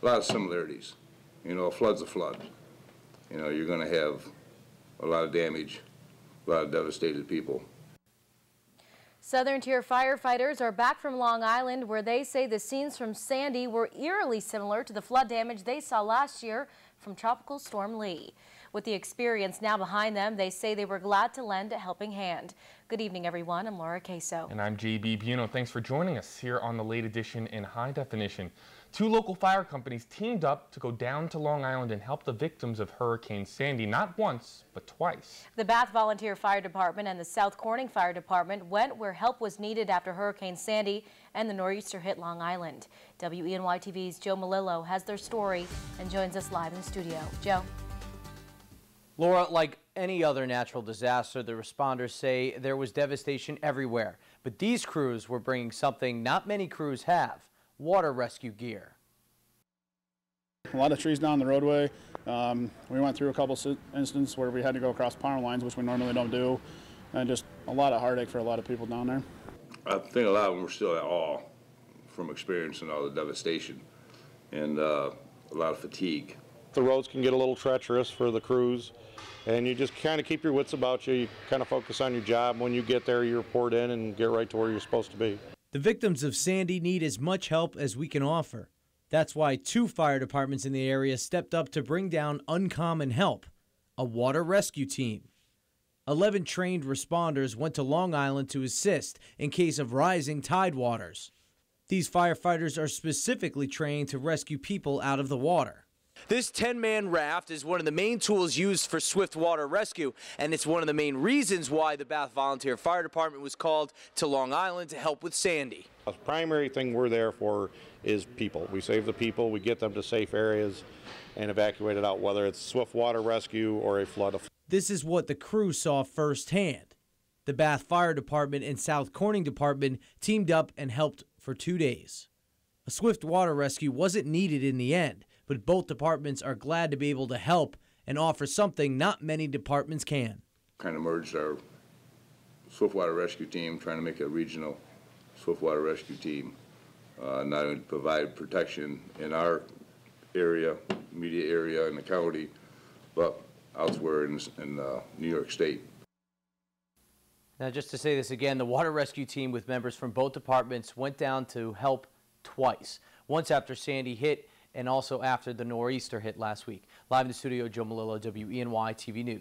a lot of similarities. You know, a flood's a flood. You know, you're going to have a lot of damage, a lot of devastated people. Southern Tier firefighters are back from Long Island, where they say the scenes from Sandy were eerily similar to the flood damage they saw last year from Tropical Storm Lee. With the experience now behind them, they say they were glad to lend a helping hand. Good evening, everyone. I'm Laura Queso. And I'm JB Buno. Thanks for joining us here on the late edition in high definition. Two local fire companies teamed up to go down to Long Island and help the victims of Hurricane Sandy, not once, but twice. The Bath Volunteer Fire Department and the South Corning Fire Department went where help was needed after Hurricane Sandy and the nor'easter hit Long Island. WENY TV's Joe Malillo has their story and joins us live in the studio. Joe. Laura, like any other natural disaster, the responders say there was devastation everywhere. But these crews were bringing something not many crews have: water rescue gear. A lot of trees down the roadway. We went through a couple instances where we had to go across power lines, which we normally don't do, and just a lot of heartache for a lot of people down there. I think a lot of them were still at awe from experiencing all the devastation and a lot of fatigue. The roads can get a little treacherous for the crews, and you just kind of keep your wits about you. You kind of focus on your job. When you get there, you report in and get right to where you're supposed to be. The victims of Sandy need as much help as we can offer. That's why two fire departments in the area stepped up to bring down uncommon help: a water rescue team. 11 trained responders went to Long Island to assist in case of rising tide waters. These firefighters are specifically trained to rescue people out of the water. This 10-man raft is one of the main tools used for swift water rescue, and it's one of the main reasons why the Bath Volunteer Fire Department was called to Long Island to help with Sandy. The primary thing we're there for is people. We save the people, we get them to safe areas and evacuate it out, whether it's swift water rescue or a flood. This is what the crew saw firsthand. The Bath Fire Department and South Corning Department teamed up and helped for 2 days. A swift water rescue wasn't needed in the end, but both departments are glad to be able to help and offer something not many departments can. Kind of merged our swiftwater rescue team, trying to make a regional swiftwater rescue team, not only provide protection in our area, immediate area in the county, but elsewhere in New York State. Now, just to say this again, the water rescue team with members from both departments went down to help twice. Once after Sandy hit, and also after the nor'easter hit last week. Live in the studio, Joe Malillo, WENY TV News.